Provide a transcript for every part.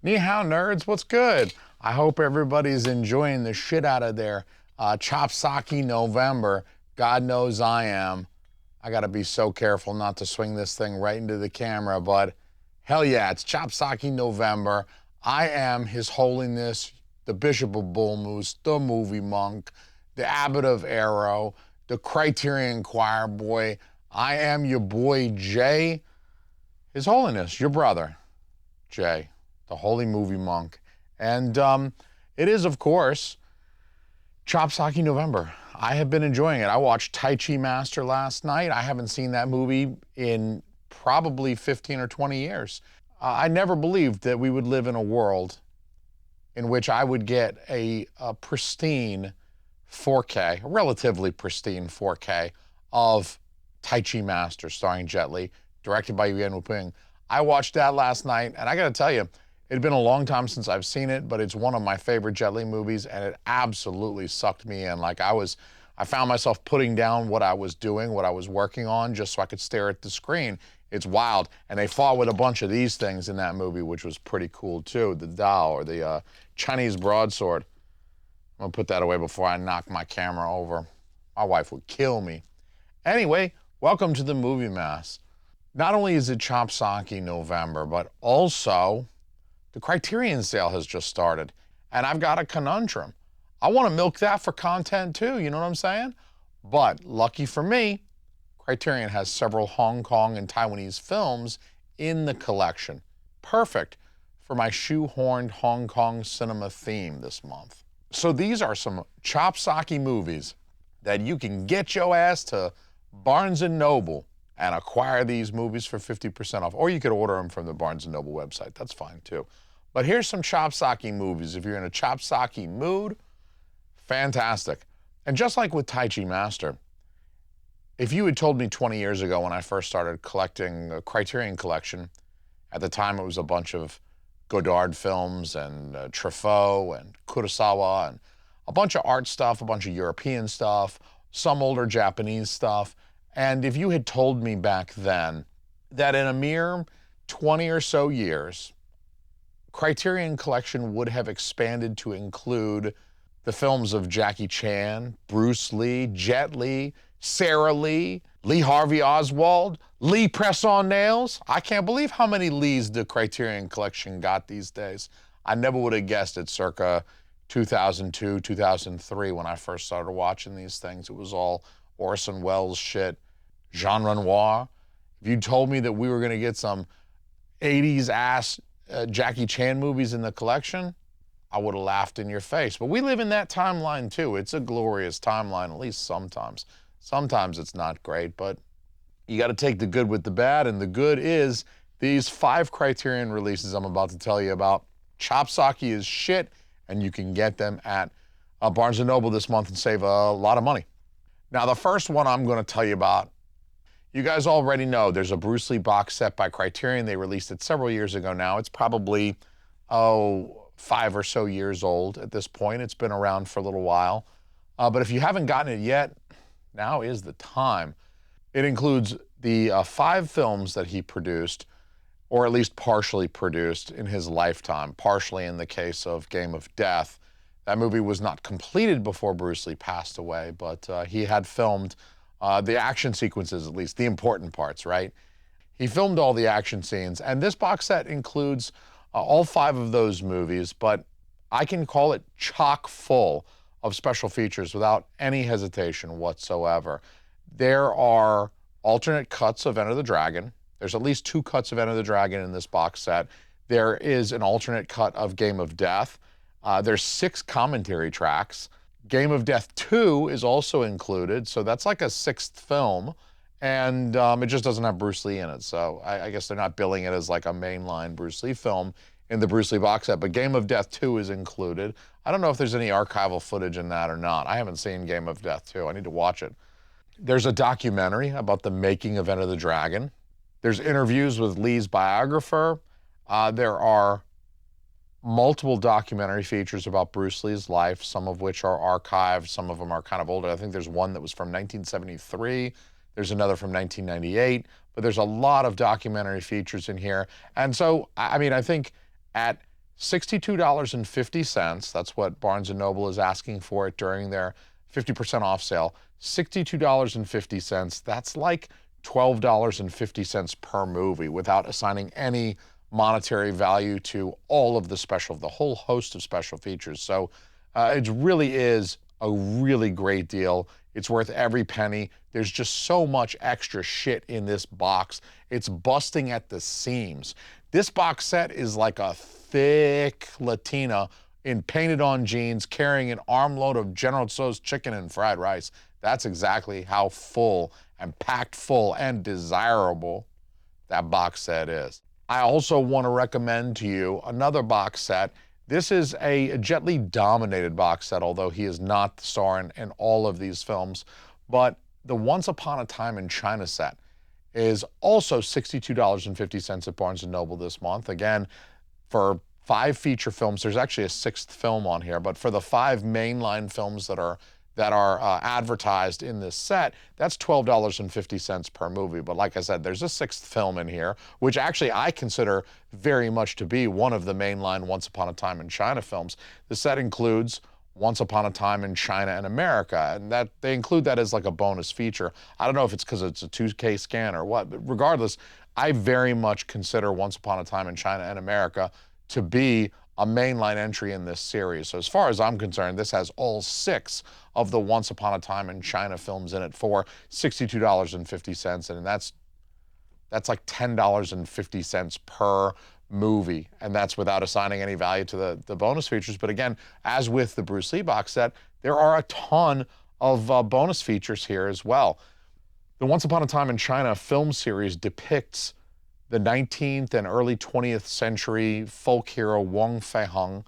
Ni hao, nerds, what's good? I hope everybody's enjoying the shit out of their Chop Socky November. God knows I am. I gotta be so careful not to swing this thing right into the camera, but hell yeah, it's Chop Socky November. I am His Holiness, the Bishop of Bull Moose, the Movie Monk, the Abbot of Arrow, the Criterion Choir Boy. I am your boy Jay, His Holiness, your brother, Jay, the Holy Movie Monk. And it is, of course, Chop Socky November. I have been enjoying it. I watched Tai Chi Master last night. I haven't seen that movie in probably 15 or 20 years. I never believed that we would live in a world in which I would get a pristine 4K, a relatively pristine 4K of Tai Chi Master starring Jet Li, directed by Yuan Wuping. I watched that last night, and I gotta tell you, it had been a long time since I've seen it, but it's one of my favorite Jet Li movies, and it absolutely sucked me in. Like I found myself putting down what I was doing, what I was working on, just so I could stare at the screen. It's wild, and they fought with a bunch of these things in that movie, which was pretty cool too. The Dao, or the Chinese broadsword. I'm gonna put that away before I knock my camera over. My wife would kill me. Anyway, welcome to the Movie Mass. Not only is it Chop Socky November, but also the Criterion Sale has just started, and I've got a conundrum. I want to milk that for content too, you know what I'm saying? But lucky for me, Criterion has several Hong Kong and Taiwanese films in the collection. Perfect for my shoehorned Hong Kong cinema theme this month. So these are some Chop Socky movies that you can get your ass to Barnes & Noble and acquire these movies for 50% off. Or you could order them from the Barnes & Noble website. That's fine too. But here's some Chop Socky movies. If you're in a Chop Socky mood, fantastic. And just like with Tai Chi Master, if you had told me 20 years ago when I first started collecting a Criterion collection, at the time it was a bunch of Godard films and Truffaut and Kurosawa and a bunch of art stuff, a bunch of European stuff, some older Japanese stuff. And if you had told me back then that in a mere 20 or so years, Criterion Collection would have expanded to include the films of Jackie Chan, Bruce Lee, Jet Li, Sarah Lee, Lee Harvey Oswald, Lee Press on Nails. I can't believe how many Lees the Criterion Collection got these days. I never would have guessed it circa 2002, 2003 when I first started watching these things. It was all Orson Welles shit, Jean Renoir. If you told me that we were gonna get some 80s ass Jackie Chan movies in the collection, I would have laughed in your face. But we live in that timeline too. It's a glorious timeline, at least sometimes. Sometimes it's not great, but you got to take the good with the bad, and the good is these 5 Criterion releases I'm about to tell you about. Chop Socky is shit, and you can get them at Barnes & Noble this month and save a lot of money. Now, the first one I'm going to tell you about, you guys already know there's a Bruce Lee box set by Criterion. They released it several years ago now. It's probably, 5 or so years old at this point. It's been around for a little while. But if you haven't gotten it yet, now is the time. It includes the 5 films that he produced, or at least partially produced in his lifetime, partially in the case of Game of Death. That movie was not completed before Bruce Lee passed away, but he had filmed the action sequences, at least, the important parts, right? He filmed all the action scenes, and this box set includes all 5 of those movies, but I can call it chock full of special features without any hesitation whatsoever. There are alternate cuts of Enter the Dragon. There's at least 2 cuts of Enter the Dragon in this box set. There is an alternate cut of Game of Death. There's 6 commentary tracks. Game of Death 2 is also included, so that's like a 6th film, and it just doesn't have Bruce Lee in it, so I guess they're not billing it as like a mainline Bruce Lee film in the Bruce Lee box set, but Game of Death 2 is included. I don't know if there's any archival footage in that or not. I haven't seen Game of Death 2. I need to watch it. There's a documentary about the making of Enter the Dragon. There's interviews with Lee's biographer. There are multiple documentary features about Bruce Lee's life, some of which are archived, some of them are kind of older. I think there's one that was from 1973. There's another from 1998, but there's a lot of documentary features in here. And so, I mean, I think at $62.50. That's what Barnes & Noble is asking for it during their 50% off sale. $62.50. That's like $12.50 per movie without assigning any monetary value to all of the whole host of special features. So it really is a really great deal. It's worth every penny. There's just so much extra shit in this box. It's busting at the seams. This box set is like a thick Latina in painted on jeans carrying an armload of General Tso's chicken and fried rice. That's exactly how full and packed full and desirable that box set is. I also want to recommend to you another box set. This is a Jet Li dominated box set, although he is not the star in all of these films. But the Once Upon a Time in China set is also $62.50 at Barnes & Noble this month. Again, for 5 feature films, there's actually a 6th film on here, but for the 5 mainline films that are advertised in this set, that's $12.50 per movie. But like I said, there's a 6th film in here, which actually I consider very much to be one of the mainline Once Upon a Time in China films. The set includes Once Upon a Time in China and America, and that they include that as like a bonus feature. I don't know if it's because it's a 2K scan or what, but regardless, I very much consider Once Upon a Time in China and America to be a mainline entry in this series. So as far as I'm concerned, this has all 6 of the Once Upon a Time in China films in it for $62.50, and that's like $10.50 per movie, and that's without assigning any value to the bonus features. But again, as with the Bruce Lee box set, there are a ton of bonus features here as well. The Once Upon a Time in China film series depicts the 19th and early 20th century folk hero Wang Feiheng,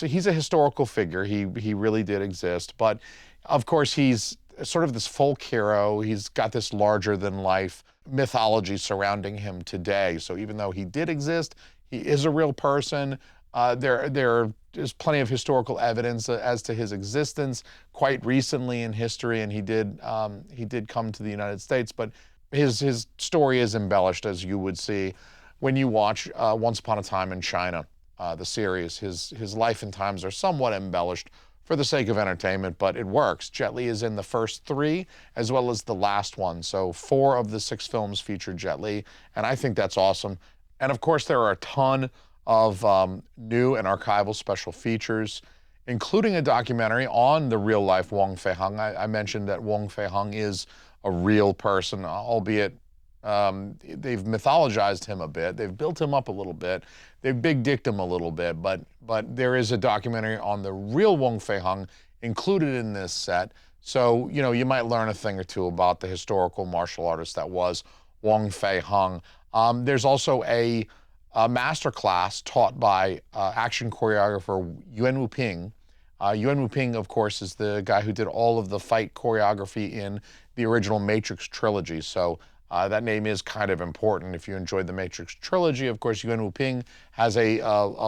he's a historical figure. He really did exist, but of course he's sort of this folk hero. He's got this larger than life mythology surrounding him today. So even though he did exist, he is a real person. There's plenty of historical evidence as to his existence quite recently in history, and he did come to the United States, but his story is embellished, as you would see when you watch Once Upon a Time in China, the series. His life and times are somewhat embellished for the sake of entertainment, but it works. Jet Li is in the first 3 as well as the last one. So 4 of the 6 films feature Jet Li, and I think that's awesome. And of course, there are a ton of new and archival special features, including a documentary on the real life Wang Feiheng. I mentioned that Wang Feiheng is a real person, albeit they've mythologized him a bit. They've built him up a little bit. They've big-dicked him a little bit, but there is a documentary on the real Wang Feiheng included in this set. So, you know, you might learn a thing or two about the historical martial artist that was Wang Feiheng. There's also a master class taught by action choreographer Yuan Wuping. Yuan Wuping, of course, is the guy who did all of the fight choreography in the original Matrix trilogy. So that name is kind of important if you enjoyed the Matrix trilogy. Of course, Yuan Wuping has a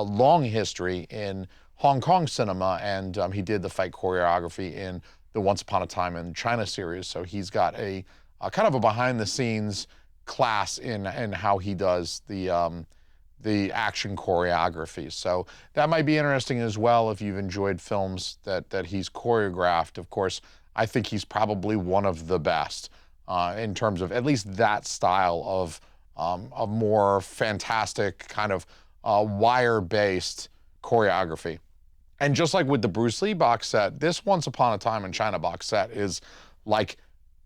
long history in Hong Kong cinema, and he did the fight choreography in the Once Upon a Time in China series. So he's got a kind of a behind-the-scenes class in how he does the action choreography. So that might be interesting as well if you've enjoyed films that he's choreographed. Of course, I think he's probably one of the best in terms of at least that style of more fantastic kind of wire-based choreography. And just like with the Bruce Lee box set, this Once Upon a Time in China box set is like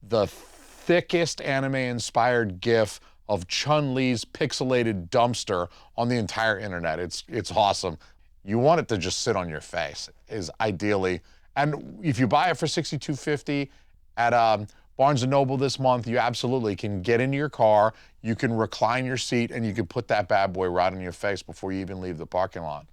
the thickest anime-inspired GIF of Chun-Li's pixelated dumpster on the entire internet. It's awesome. You want it to just sit on your face, is ideally. And if you buy it for $62.50 at Barnes & Noble this month, you absolutely can get into your car, you can recline your seat, and you can put that bad boy right in your face before you even leave the parking lot.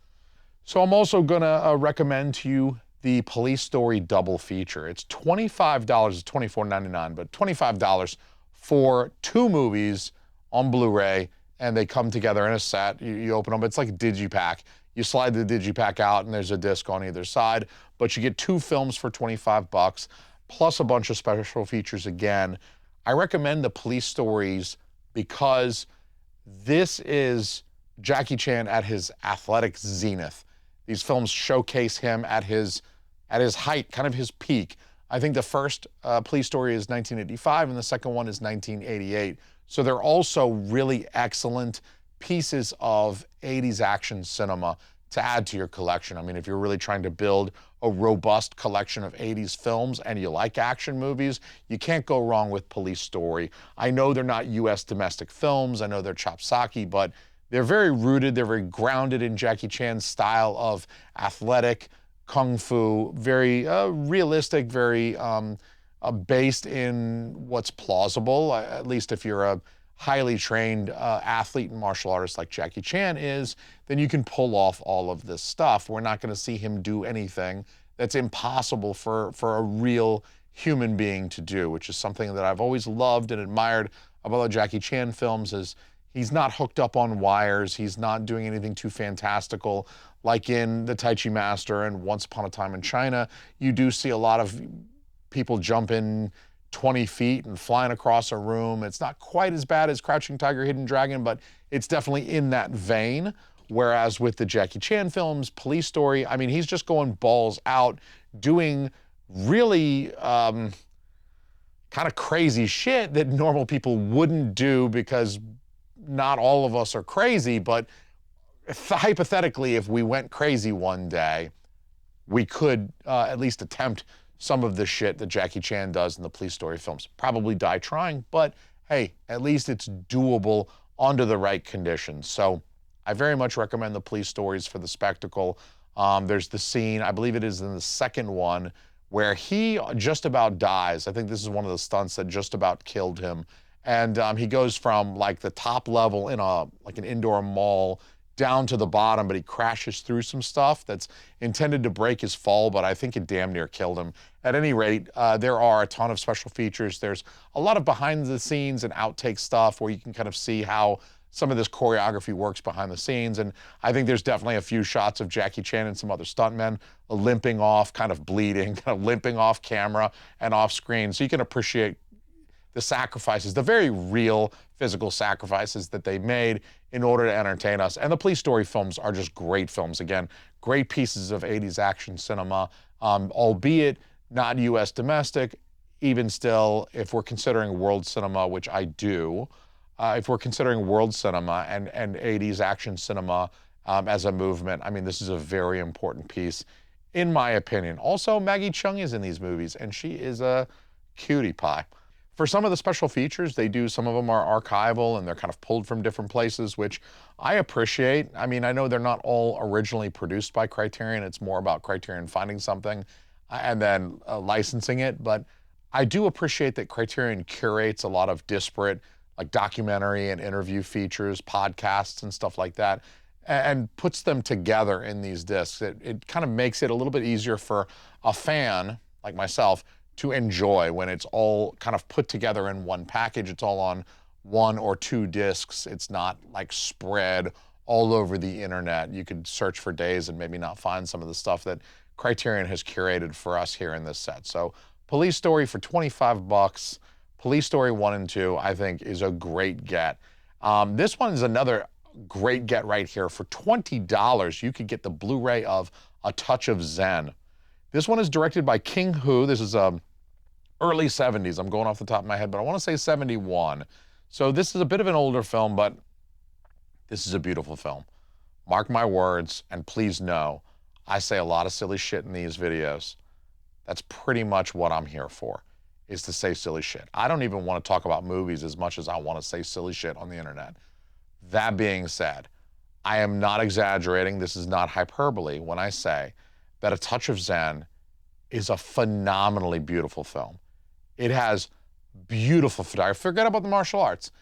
So I'm also gonna recommend to you the Police Story double feature. It's $25, it's $24.99, but $25 for 2 movies on Blu-ray, and they come together in a set. You open them, it's like a digipack. You slide the digipack out and there's a disc on either side, but you get 2 films for 25 bucks, plus a bunch of special features again. I recommend the Police Stories because this is Jackie Chan at his athletic zenith. These films showcase him at his height, kind of his peak. I think the first Police Story is 1985 and the second one is 1988. So they're also really excellent pieces of 80s action cinema to add to your collection. I mean, if you're really trying to build a robust collection of 80s films and you like action movies, you can't go wrong with Police Story. I know they're not US domestic films, I know they're Chopsaki, but they're very rooted, they're very grounded in Jackie Chan's style of athletic kung fu, very realistic, very based in what's plausible, at least if you're a highly trained athlete and martial artist like Jackie Chan is, then you can pull off all of this stuff. We're not going to see him do anything that's impossible for a real human being to do, which is something that I've always loved and admired about the Jackie Chan films. Is he's not hooked up on wires, he's not doing anything too fantastical. Like in The Tai Chi Master and Once Upon a Time in China, you do see a lot of people jumping 20 feet and flying across a room. It's not quite as bad as Crouching Tiger, Hidden Dragon, but it's definitely in that vein. Whereas with the Jackie Chan films, Police Story, I mean, he's just going balls out, doing really kind of crazy shit that normal people wouldn't do, because not all of us are crazy, but hypothetically, if we went crazy one day, we could at least attempt some of the shit that Jackie Chan does in the Police Story films. Probably die trying, but hey, at least it's doable under the right conditions. So I very much recommend the Police Stories for the spectacle. There's the scene, I believe it is in the second one, where he just about dies. I think this is one of the stunts that just about killed him. And he goes from like the top level in like an indoor mall down to the bottom, but he crashes through some stuff that's intended to break his fall, but I think it damn near killed him. At any rate, there are a ton of special features. There's a lot of behind the scenes and outtake stuff where you can kind of see how some of this choreography works behind the scenes. And I think there's definitely a few shots of Jackie Chan and some other stuntmen limping off, kind of bleeding, kind of limping off camera and off screen. So you can appreciate the sacrifices, the very real physical sacrifices that they made in order to entertain us. And the Police Story films are just great films. Again, great pieces of 80s action cinema, albeit not US domestic. Even still, if we're considering world cinema, which I do, if we're considering world cinema and 80s action cinema as a movement, I mean, this is a very important piece, in my opinion. Also, Maggie Cheung is in these movies, and she is a cutie pie. For some of the special features, some of them are archival and they're kind of pulled from different places, which I appreciate. I mean, I know they're not all originally produced by Criterion. It's more about Criterion finding something and then licensing it. But I do appreciate that Criterion curates a lot of disparate, like documentary and interview features, podcasts and stuff like that, and puts them together in these discs. It kind of makes it a little bit easier for a fan like myself to enjoy when it's all kind of put together in one package. It's all on one or two discs. It's not like spread all over the internet. You could search for days and maybe not find some of the stuff that Criterion has curated for us here in this set. So Police Story for 25 bucks. Police Story 1 and 2, I think, is a great get. This one is another great get right here. For $20, you could get the Blu-ray of A Touch of Zen. This one is directed by King Hu. This is early 70s. I'm going off the top of my head, but I want to say 71. So this is a bit of an older film, but this is a beautiful film. Mark my words, and please know, I say a lot of silly shit in these videos. That's pretty much what I'm here for, is to say silly shit. I don't even want to talk about movies as much as I want to say silly shit on the internet. That being said, I am not exaggerating. This is not hyperbole when I say that A Touch of Zen is a phenomenally beautiful film. It has beautiful photography. Forget about the martial arts.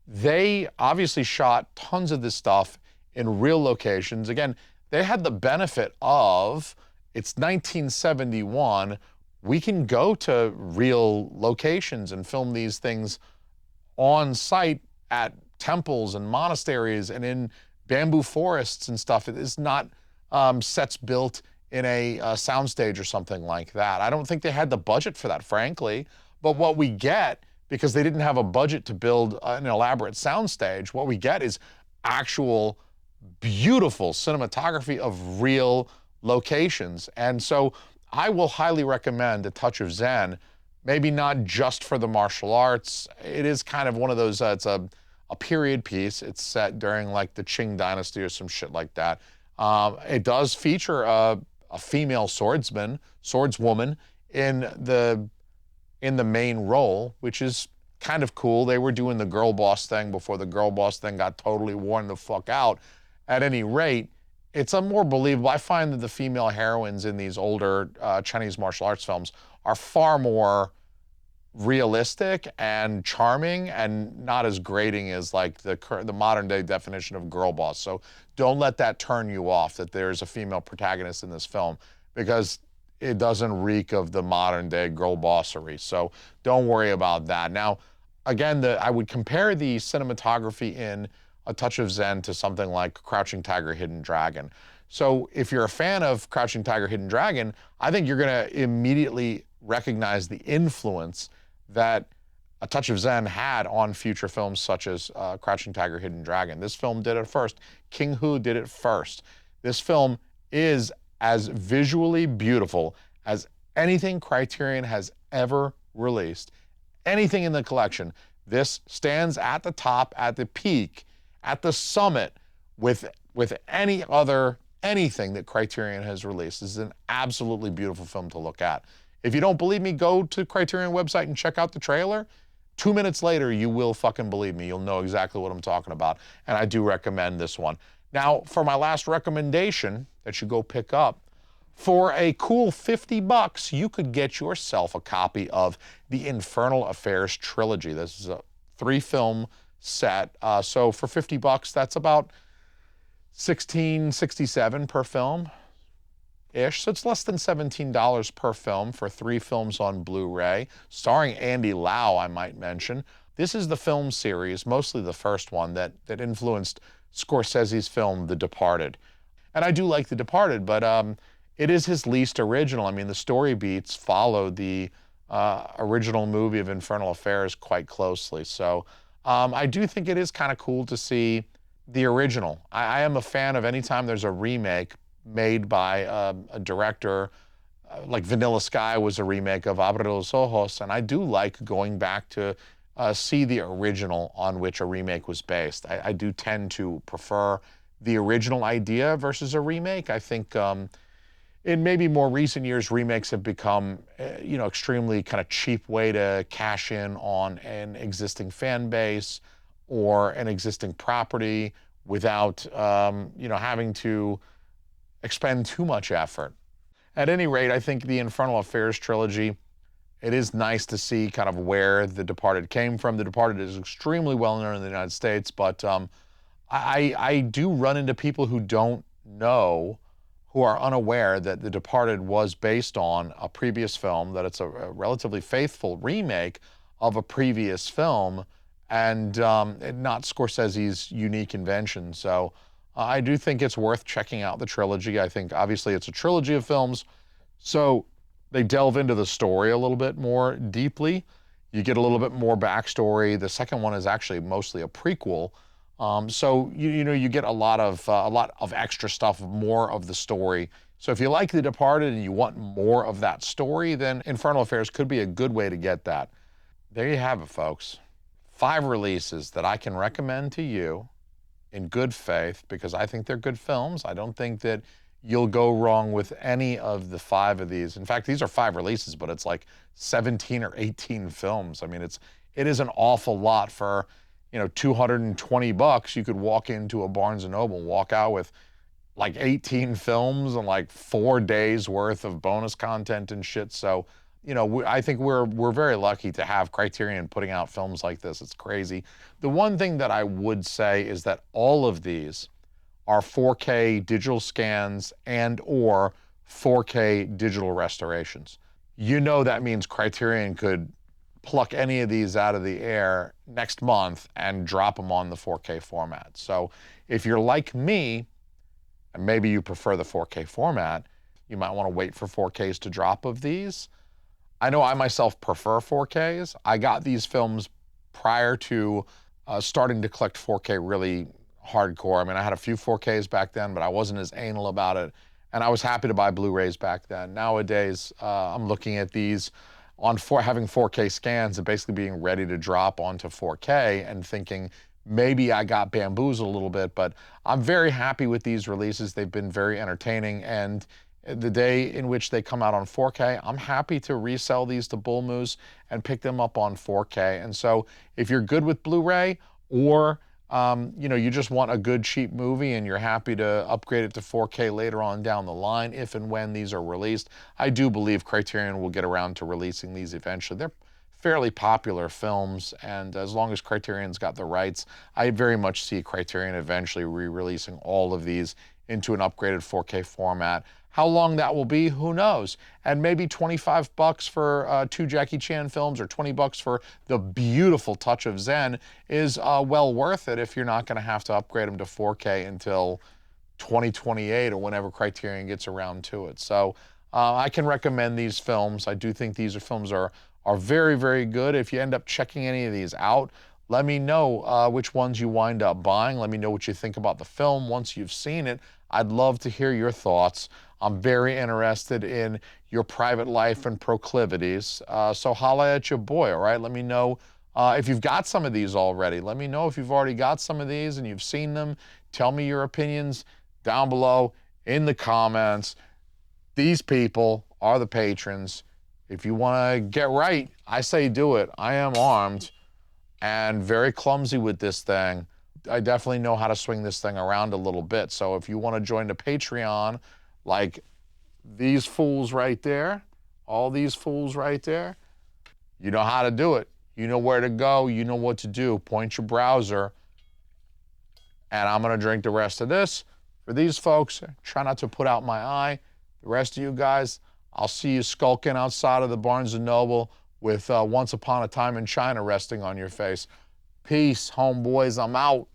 They obviously shot tons of this stuff in real locations. Again, they had the benefit of, it's 1971, we can go to real locations and film these things on site at temples and monasteries and in bamboo forests and stuff. It is not sets built in a soundstage or something like that. I don't think they had the budget for that, frankly. But what we get, because they didn't have a budget to build an elaborate soundstage, what we get is actual beautiful cinematography of real locations. And so I will highly recommend A Touch of Zen, maybe not just for the martial arts. It is kind of one of those, it's a period piece. It's set during like the Qing dynasty or some shit like that. It does feature a female swordswoman in the main role, which is kind of cool. They were doing the girl boss thing before the girl boss thing got totally worn the fuck out. At any rate, it's a more believable. I find that the female heroines in these older Chinese martial arts films are far more realistic and charming and not as grating as like the modern day definition of girl boss. So don't let that turn you off that there's a female protagonist in this film, because it doesn't reek of the modern day girl bossery. So don't worry about that. Now, again, I would compare the cinematography in A Touch of Zen to something like Crouching Tiger, Hidden Dragon. So if you're a fan of Crouching Tiger, Hidden Dragon, I think you're gonna immediately recognize the influence that A Touch of Zen had on future films such as Crouching Tiger, Hidden Dragon. This film did it first. King Hu did it first. This film is as visually beautiful as anything Criterion has ever released. Anything in the collection. This stands at the top, at the peak, at the summit with anything that Criterion has released. This is an absolutely beautiful film to look at. If you don't believe me, go to Criterion website and check out the trailer. 2 minutes later, you will fucking believe me. You'll know exactly what I'm talking about. And I do recommend this one. Now, for my last recommendation that you go pick up, for a cool $50, you could get yourself a copy of the Infernal Affairs Trilogy. This is a 3-film set. So for $50, that's about $16.67 per film. So it's less than $17 per film for 3 films on Blu-ray, starring Andy Lau, I might mention. This is the film series, mostly the first one, that influenced Scorsese's film The Departed. And I do like The Departed, but it is his least original. I mean, the story beats follow the original movie of Infernal Affairs quite closely. So I do think it is kind of cool to see the original. I am a fan of any time there's a remake made by a director, like Vanilla Sky was a remake of Abre los Ojos, and I do like going back to see the original on which a remake was based. I do tend to prefer the original idea versus a remake. I think in maybe more recent years, remakes have become, extremely kind of cheap way to cash in on an existing fan base or an existing property without, having to expend too much effort. At any rate, I think the Infernal Affairs Trilogy, it is nice to see kind of where The Departed came from. The Departed is extremely well known in the United States, but I do run into people who don't know, who are unaware that The Departed was based on a previous film, that it's a relatively faithful remake of a previous film, and not Scorsese's unique invention. So I do think it's worth checking out the trilogy. I think obviously it's a trilogy of films, so they delve into the story a little bit more deeply. You get a little bit more backstory. The second one is actually mostly a prequel. So you get a lot of extra stuff, more of the story. So if you like The Departed and you want more of that story, then Infernal Affairs could be a good way to get that. There you have it, folks. 5 releases that I can recommend to you in good faith, because I think they're good films. I don't think that you'll go wrong with any of the 5 of these. In fact, these are 5 releases, but it's like 17 or 18 films. I mean, it is an awful lot for, $220. You could walk into a Barnes & Noble and walk out with like 18 films and like 4 days worth of bonus content and shit. So, I think we're very lucky to have Criterion putting out films like this. It's crazy. The one thing that I would say is that all of these are 4K digital scans and or 4K digital restorations. That means Criterion could pluck any of these out of the air next month and drop them on the 4K format. So if you're like me, and maybe you prefer the 4K format, you might want to wait for 4Ks to drop of these. I know I myself prefer 4Ks. I got these films prior to starting to collect 4K really hardcore. I mean, I had a few 4Ks back then, but I wasn't as anal about it. And I was happy to buy Blu-rays back then. Nowadays, I'm looking at these on having 4K scans and basically being ready to drop onto 4K and thinking maybe I got bamboozled a little bit, but I'm very happy with these releases. They've been very entertaining, and the day in which they come out on 4K, I'm happy to resell these to Bull Moose and pick them up on 4K. And so if you're good with Blu-ray, or you know, you just want a good cheap movie and you're happy to upgrade it to 4K later on down the line, if and when these are released, I do believe Criterion will get around to releasing these eventually. They're fairly popular films, and as long as Criterion's got the rights, I very much see Criterion eventually re-releasing all of these into an upgraded 4K format. How long that will be, who knows? And maybe 25 bucks for 2 Jackie Chan films, or 20 bucks for the beautiful Touch of Zen is well worth it if you're not going to have to upgrade them to 4K until 2028 or whenever Criterion gets around to it. So I can recommend these films. I do think these films are very, very good. If you end up checking any of these out, let me know which ones you wind up buying. Let me know what you think about the film once you've seen it. I'd love to hear your thoughts. I'm very interested in your private life and proclivities. So holla at your boy, all right? Let me know if you've got some of these already. Let me know if you've already got some of these and you've seen them. Tell me your opinions down below in the comments. These people are the patrons. If you want to get right, I say do it. I am armed and very clumsy with this thing. I definitely know how to swing this thing around a little bit. So if you want to join the Patreon, like these fools right there, all these fools right there, you know how to do it. You know where to go. You know what to do. Point your browser. And I'm going to drink the rest of this. For these folks, try not to put out my eye. The rest of you guys, I'll see you skulking outside of the Barnes & Noble with Once Upon a Time in China resting on your face. Peace, homeboys. I'm out.